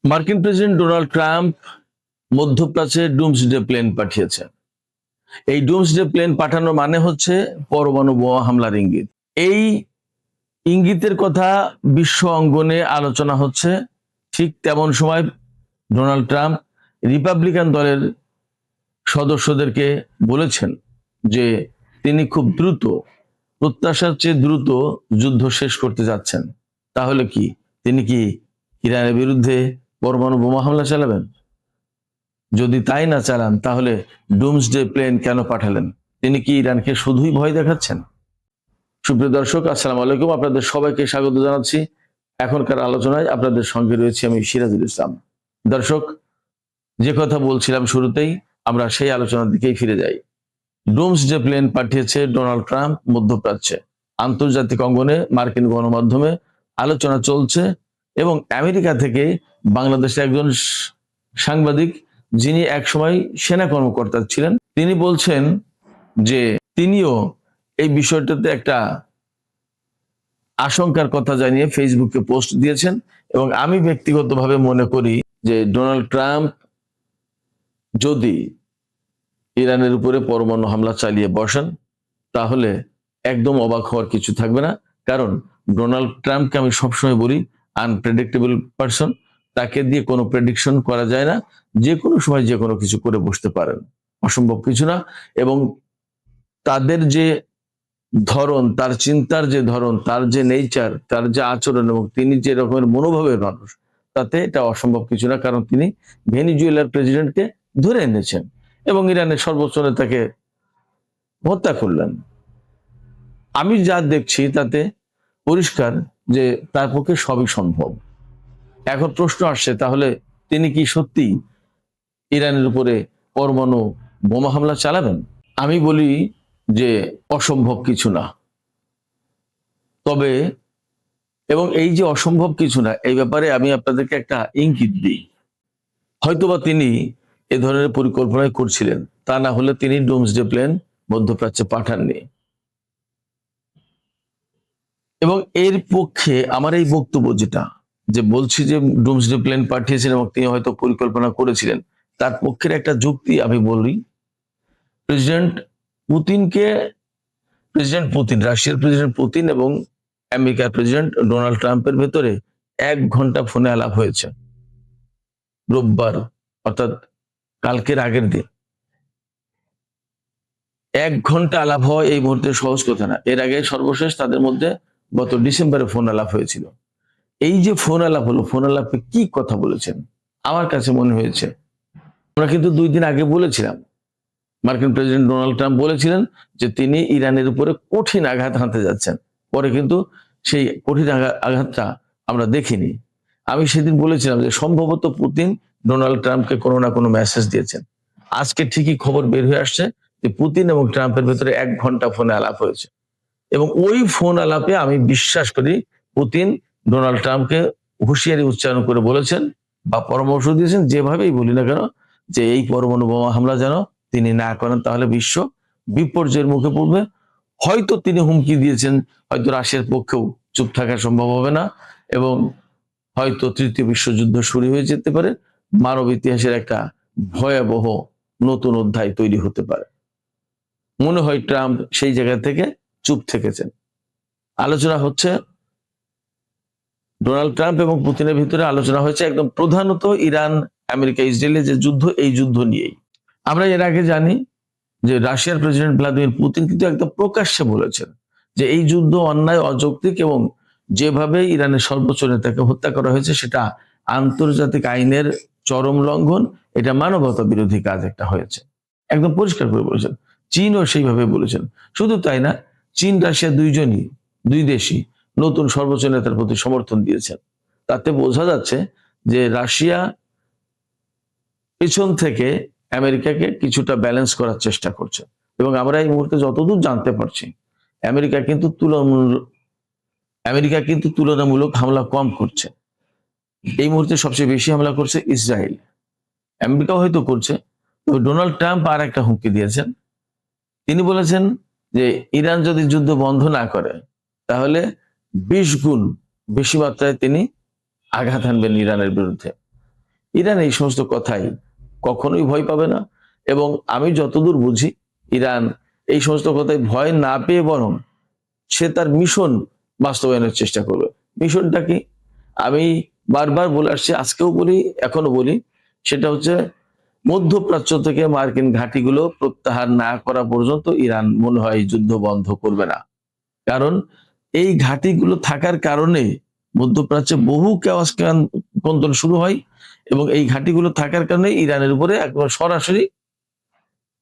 মার্কিন president Donald Trump মধ্যপ্রাচ্যে Doomsday plane পাঠিয়েছে। এই ডুমসডে প্লেন পাঠানোর মানে হচ্ছে পরমাণু বোমা হামলার ইঙ্গিত। এই ইঙ্গিতের কথা বিশ্ব অঙ্গনে আলোচনা হচ্ছে। ঠিক তেমন সময় ডোনাল্ড ট্রাম্প রিপাবলিকান দলের সদস্যদেরকে বলেছেন যে তিনি খুব দ্রুত, প্রত্যাশার চেয়ে দ্রুত যুদ্ধ শেষ করতে যাচ্ছেন। তাহলে কি তিনি কি ইরানের বিরুদ্ধে পরমাণু বোমা হামলা চালাবেন? যদি তাই না চালান তাহলে ডুমসডে প্লেন কেন পাঠালেন? তিনি কি ইরানকে শুধুই ভয় দেখাচ্ছেন? সুপ্রিয় দর্শক, আসসালামু আলাইকুম। আপনাদের সবাইকে স্বাগত জানাচ্ছি। এখনকার আলোচনায় আপনাদের সঙ্গে রয়েছে আমি সিরাজুল ইসলাম। দর্শক, যে কথা বলছিলাম শুরুতেই, আমরা সেই আলোচনার দিকেই ফিরে যাই। ডুমসডে প্লেন পাঠিয়েছে ডোনাল্ড ট্রাম্প মধ্যপ্রাচ্যে। আন্তর্জাতিক অঙ্গনে মার্কিন গণমাধ্যমে আলোচনা চলছে এবং আমেরিকা থেকে বাংলাদেশে একজন সাংবাদিক, যিনি একসময় সেনা কর্মকর্তা ছিলেন, তিনি বলছেন যে তিনিও এই বিষয়টাতে একটা আশঙ্কার কথা জানিয়ে ফেসবুকে পোস্ট দিয়েছেন। এবং আমি ব্যক্তিগতভাবে মনে করি যে ডোনাল্ড ট্রাম্প যদি ইরানের উপরে পরমাণু হামলা চালিয়ে বসেন তাহলে একদম অবাক হওয়ার কিছু থাকবে না। কারণ ডোনাল্ড ট্রাম্পকে আমি সবসময় বলি আনপ্রেডিক্টেবল পারসন। তাকে দিয়ে কোনো প্রেডিকশন করা যায় না। যে কোনো সময় যে কোনো কিছু করে বসতে পারেন, অসম্ভব কিছু না। এবং তাদের যে ধরন, তার চিন্তার যে ধরন, তার যে নেচার, তার যে আচরণ এবং তিনি যে রকমের মনোভাবের মানুষ, তাতে এটা অসম্ভব কিছু না। কারণ তিনি ভেনিজুয়েলার প্রেসিডেন্টকে ধরে এনেছেন এবং ইরানের সর্বোচ্চ নেতাকে হত্যা করলেন। আমি যা দেখছি তাতে পরিষ্কার যে তার পক্ষে সবই সম্ভব। এখন প্রশ্ন আসছে, তাহলে তিনি কি সত্যি ইরানের উপরে পরমাণু বোমা হামলা চালাবেন? আমি বলি যে অসম্ভব কিছু না। তবে এবং এই যে অসম্ভব কিছু না, এই ব্যাপারে আমি আপনাদেরকে একটা ইঙ্গিত দিই। হয়তোবা তিনি এ ধরনের পরিকল্পনাই করছিলেন, তা না হলে তিনি ডুমসডে প্লেন মধ্যপ্রাচ্যে পাঠাননি। এবং এর পক্ষে আমার এই বক্তব্য যেটা, যে বলছি যে ডুমসডে প্লেন পাঠিয়েছেন এবং তিনি হয়তো পরিকল্পনা করেছিলেন, তার পক্ষের একটা যুক্তি আমি বলি। প্রেসিডেন্ট পুতিন, রাশিয়ার প্রেসিডেন্ট পুতিন এবং আমেরিকার প্রেসিডেন্ট ডোনাল্ড ট্রাম্পের ভেতরে 1 ঘন্টা ফোনে আলাপ হয়েছে রোববার, অর্থাৎ কালকের আগের দিন। 1 ঘন্টা আলাপ হওয়া এই মুহূর্তে সহজ কথা না। এর আগে সর্বশেষ তাদের মধ্যে গত ডিসেম্বরে ফোন আলাপ হয়েছিল। এই যে ফোন আলাপ হলো, ফোন আলাপে কি কথা বলেছেন আমার কাছে মনে হয়েছে, আমরা কিন্তু 2 দিন আগে বলেছিলাম, মার্কিন প্রেসিডেন্ট ডোনাল্ড ট্রাম্প বলেছিলেন যে তিনি ইরানের উপরে কঠিন আঘাত হানতে যাচ্ছেন। পরে কিন্তু সেই কঠিন আঘাতটা আমরা দেখিনি। আমি সেদিন বলেছিলাম যে সম্ভবত পুতিন ডোনাল্ড ট্রাম্পকে কোনো না কোনো মেসেজ দিয়েছেন। আজকে ঠিকই খবর বের হয়ে আসছে যে পুতিন এবং ট্রাম্পের ভেতরে 1 ঘন্টা ফোনে আলাপ হয়েছে। এবং ওই ফোন আলাপে আমি বিশ্বাস করি পুতিন ডোনাল্ড ট্রাম্পকে হুঁশিয়ারি উচ্চারণ করে বলেছেন বা পরামর্শ দিয়েছেন, যেভাবেই বলি না কেন, যে এই পরমাণু বোমা হামলা যেন তিনি না করেন, তাহলে বিশ্ব বিপর্যয়ের মুখে পড়বে। হয়তো তিনি হুমকি দিয়েছেন, হয়তো রাশিয়ার পক্ষেও চুপ থাকা সম্ভব হবে না এবং হয়তো 3য় বিশ্বযুদ্ধ শুরু হয়ে যেতে পারে। মানব ইতিহাসের একটা ভয়াবহ নতুন অধ্যায় তৈরি হতে পারে। মনে হয় ট্রাম্প সেই জায়গা থেকে চুপ থেকেছেন। আলোচনা হচ্ছে ডোনাল্ড ট্রাম্প এবং পুতিনের ভিতরে আলোচনা হয়েছে একদম প্রধানত ইরান, আমেরিকা, ইসরায়েলের যে যুদ্ধ, এই যুদ্ধ নিয়েই। আমরা এর আগে জানি যে রাশিয়ার প্রেসিডেন্ট ভ্লাদিমির পুতিন কিন্তু একদম প্রকাশ্যে বলেছেন যে এই যুদ্ধ অন্যায়, অযৌক্তিক এবং যেভাবে ইরানের সর্বোচ্চ নেতাকে হত্যা করা হয়েছে সেটা আন্তর্জাতিক আইনের চরম লঙ্ঘন, এটা মানবতা বিরোধী কাজ একটা হয়েছে, একদম পরিষ্কার করে বলেছেন। চীনও সেইভাবে বলেছেন। শুধু তাই না, চীন রাশিয়া দুই দেশই নতুন সর্বোচ্চ নেতার প্রতি সমর্থন দিয়েছেন। তাতে বোঝা যাচ্ছে যে রাশিয়া পেছন থেকে আমেরিকাকে কিছুটা ব্যালেন্স করার চেষ্টা করছে। এবং আমরা এই মুহূর্তে যতদূর জানতে পারছি, আমেরিকা কিন্তু তুলনামূলক হামলা কম করছে। এই মুহূর্তে সবচেয়ে বেশি হামলা করছে ইসরায়েল। আমেরিকাও হয়তো করছে। তো ডোনাল্ড ট্রাম্প আর একটা হুমকি দিয়েছেন। তিনি বলেছেন যে ইরান যদি যুদ্ধ বন্ধ না করে তাহলে 20 গুণ বেশি মাত্রায় তিনি আঘাত হানবেন ইরানের বিরুদ্ধে। ইরান এই সমস্ত কথাই কখনোই ভয় পাবে না। এবং আমি যতদূর বুঝি ইরান এই সমস্ত কথায় ভয় না পেয়ে বরং সে তার মিশন বাস্তবায়নের চেষ্টা করবে। মিশনটা কি? আমি বারবার বলে আসছি, আজকেও বলি, এখনো বলি, সেটা হচ্ছে মধ্যপ্রাচ্য থেকে মার্কিন ঘাঁটিগুলো প্রত্যাহার না করা পর্যন্ত ইরান মনে হয় যুদ্ধ বন্ধ করবে না। কারণ এই ঘাঁটিগুলো থাকার কারণে মধ্যপ্রাচ্যে বহু কেওয়াস কন্দল শুরু হয় এবং এই ঘাঁটিগুলো থাকার কারণে ইরানের উপরে একবার সরাসরি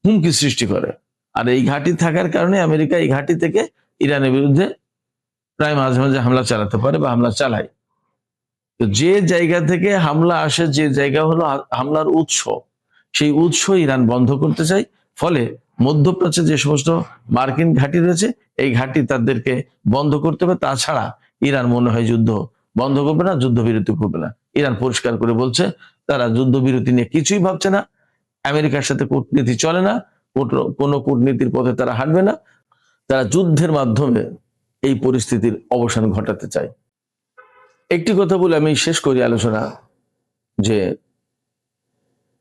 হুমকি সৃষ্টি করে। আর এই ঘাঁটি থাকার কারণে আমেরিকা এই ঘাঁটি থেকে ইরানের বিরুদ্ধে প্রায় মাঝে মাঝে হামলা চালাতে পারে বা হামলা চালায়। তো যে জায়গা থেকে হামলা আসে, যে জায়গা হলো হামলার উৎস, সেই উৎস ইরান বন্ধ করতে চায়। ফলে মধ্যপ্রাচ্যে যে সমস্ত মার্কিন ঘাঁটি রয়েছে এই ঘাঁটি তাদেরকে বন্ধ করতে হবে। তাছাড়া ইরান মনে হয় যুদ্ধ বন্ধ করবে না, যুদ্ধবিরতি করবে না। ইরান পরিষ্কার করে বলছে তারা যুদ্ধবিরতি নিয়ে কিছুই ভাবছে না। আমেরিকার সাথে কূটনীতি চলে না, কোনো কূটনীতির পথে তারা হাঁটবে না। তারা যুদ্ধের মাধ্যমে এই পরিস্থিতির অবসান ঘটাতে চায়। একটি কথা বলে আমি শেষ করি আলোচনা, যে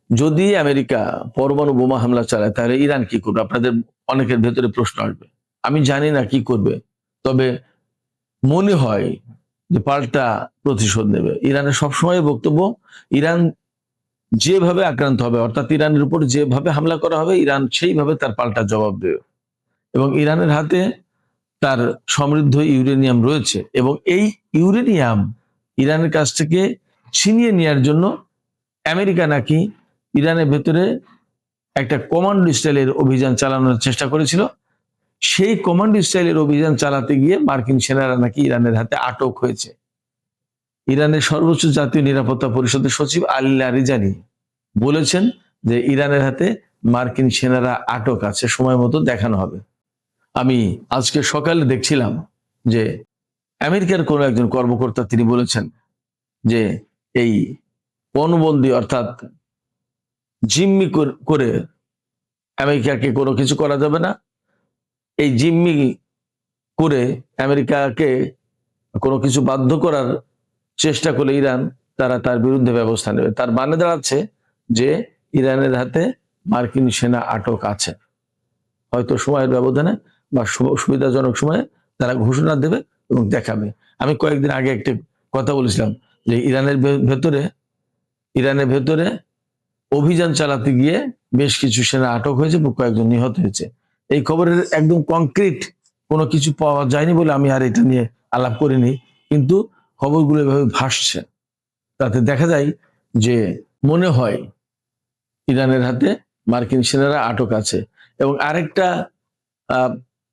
যদি আমেরিকা পরমাণু বোমা হামলা চালায় তাহলে ইরান কি করবে? আপনাদের অনেকের ভেতরে প্রশ্ন আসবে। আমি জানি না কি করবে, তবে মনে হয় যে পাল্টা প্রতিশোধ নেবে। ইরানের সবসময় বক্তব্য, ইরান যেভাবে আক্রান্ত হবে, অর্থাৎ ইরানের উপর যেভাবে হামলা করা হবে ইরান সেইভাবে তার পাল্টা জবাব দেবে। এবং ইরানের হাতে তার সমৃদ্ধ ইউরেনিয়াম রয়েছে এবং এই ইউরেনিয়াম ইরানের কাছ থেকে ছিনিয়ে নেওয়ার জন্য আমেরিকা নাকি ইরানের ভেতরে একটা কমান্ডো স্টাইলের অভিযান চালানোর চেষ্টা করেছিল। সেই কমান্ডো স্টাইলের অভিযান চালাতে গিয়ে মার্কিন সেনারা নাকি ইরানের হাতে আটক হয়েছে। ইরানের সর্বোচ্চ জাতীয় নিরাপত্তা পরিষদের সচিব আলী লারিজানি বলেছেন যে ইরানের হাতে মার্কিন সেনারা আটক আছে, সময় মতো দেখানো হবে। আমি আজকে সকালে দেখছিলাম যে আমেরিকার কোনো একজন কর্মকর্তা তিনি বলেছেন যে এই পণবন্দি অর্থাৎ জিম্মি করে আমেরিকাকে কোনো কিছু করা যাবে না। এই জিম্মি করে আমেরিকাকে কোনো কিছু বাধ্য করার চেষ্টা করলে ইরান তারা তার বিরুদ্ধে ব্যবস্থা নেবে। তার মানে দাঁড়াচ্ছে যে ইরানের হাতে মার্কিন সেনা আটক আছে। হয়তো সময়ের ব্যবধানে বা সুবিধাজনক সময়ে তারা ঘোষণা দেবে এবং দেখাবে। আমি কয়েকদিন আগে একটা কথা বলেছিলাম যে ইরানের ভেতরে অভিযান চালাতে গিয়ে বেশ কিছু সেনা আটক হয়েছে, কয়েকজন নিহত হয়েছে। এই খবরের একদম কংক্রিট কোনো কিছু পাওয়া যায়নি বলে আমি আর এটা নিয়ে আলাপ করিনি, কিন্তু খবরগুলো এভাবে ভাসছে। তাতে দেখা যায় যে মনে হয় ইরানের হাতে মার্কিন সেনারা আটক আছে। এবং আরেকটা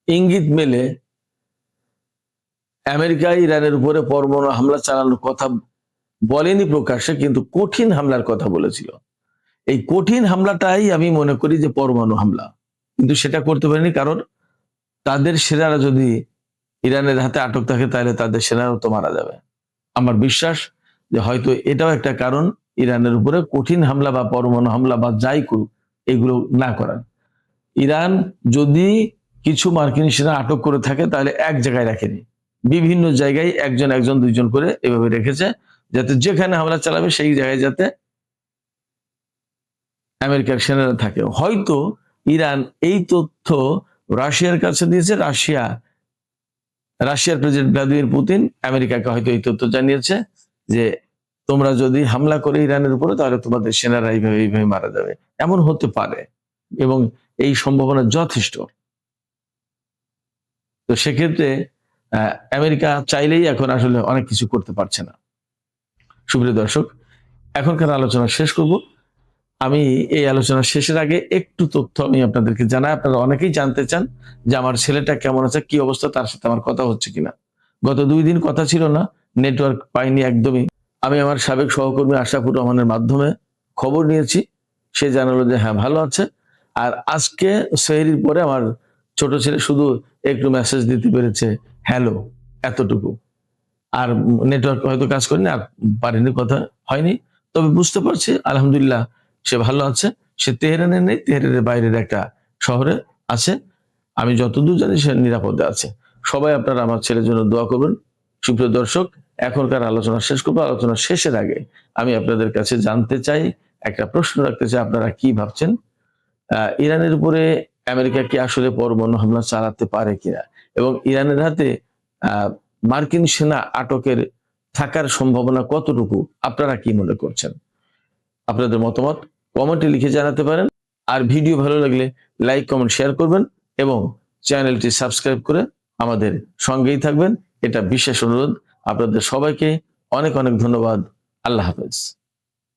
ইঙ্গিত মেলে, আমেরিকা ইরানের উপরে পরমাণু হামলা চালানোর কথা বলেনি প্রকাশ্যে, কিন্তু কঠিন হামলার কথা বলেছিল। এই কঠিন হামলাটাই আমি মনে করি যে পরমাণু হামলা, কিন্তু সেটা করতে পারেনি। কারণ তাদের সেনারা যদি ইরানের হাতে আটক থাকে তাহলে তাদের সেনারাও তো মারা যাবে। আমার বিশ্বাস যে হয়তো এটাও একটা কারণ ইরানের উপরে কঠিন হামলা বা পরমাণু হামলা বা যাই করুক এগুলো না করার। ইরান যদি কিছু মার্কিন সেনা আটক করে থাকে তাহলে এক জায়গায় রাখেনি, বিভিন্ন জায়গায় একজন দুইজন করে এভাবে রেখেছে, যাতে যেখানে হামলা চালাবে সেই জায়গায় যাতে আমেরিকার সেনারা থাকে। হয়তো ইরান এই তথ্য রাশিয়ার কাছে দিয়েছে। রাশিয়ার প্রেসিডেন্ট ভ্লাদিমির পুতিন আমেরিকাকে হয়তো এই তথ্য জানিয়েছে যে তোমরা যদি হামলা করে ইরানের উপরে তাহলে তোমাদের সেনারা এইভাবে মারা যাবে। এমন হতে পারে এবং এই সম্ভাবনা যথেষ্ট। তো সেক্ষেত্রে আমেরিকা চাইলেই এখন আসলে অনেক কিছু করতে পারছে না। সুপ্রিয় দর্শক, এখনকার আলোচনা শেষ করব। আমি এই আলোচনা শেষের আগে একটু তথ্য আমি আপনাদেরকে জানাই। আপনারা অনেকেই জানতে চান যে আমার ছেলেটা কেমন আছে, কি অবস্থা, তার সাথে আমার কথা হচ্ছে কিনা। গত 2 দিন কথা ছিল না, নেটওয়ার্ক পাইনি একদমই। আমি আমার সাবেক সহকর্মী আশরাফুর রহমানের মাধ্যমে খবর নিয়েছি, সে জানালো যে হ্যাঁ ভালো আছে। আর আজকে সেহরির পরে আমার ছোট ছেলে শুধু একটু মেসেজ দিতে পেরেছে, হ্যালো, এতটুকু। আর নেটওয়ার্ক হয়তো কাজ করেনি, আর পারিনি, কথা হয়নি। তবে বুঝতে পারছি আলহামদুলিল্লাহ সে ভালো আছে। সে তেহরানে নেই, তেহরানের বাইরের একটা শহরে আছে। আমি যতদূর জানি সে নিরাপদে আছে। সবাই আপনারা আমার ছেলের জন্য দোয়া করবেন। সুপ্রিয় দর্শক, এখনকার আলোচনা শেষ করবো। আলোচনা শেষের আগে আমি আপনাদের কাছে জানতে চাই, একটা প্রশ্ন রাখতে চাই, আপনারা কি ভাবছেন ইরানের উপরে আমেরিকা কি আসলে পরমাণু হামলা চালাতে পারে কিনা, এবং ইরানের হাতে মার্কিন সেনা আটকের থাকার সম্ভাবনা কতটুকু, আপনারা কি মনে করছেন? আপনাদের মতামত কমেন্টে লিখে জানাতে পারেন। আর ভিডিও ভালো লাগলে লাইক, কমেন্ট, শেয়ার করবেন এবং চ্যানেলটি সাবস্ক্রাইব করে আমাদের সঙ্গেই থাকবেন, এটা বিশেষ অনুরোধ। আপনাদের সবাইকে অনেক অনেক ধন্যবাদ। আল্লাহ হাফেজ।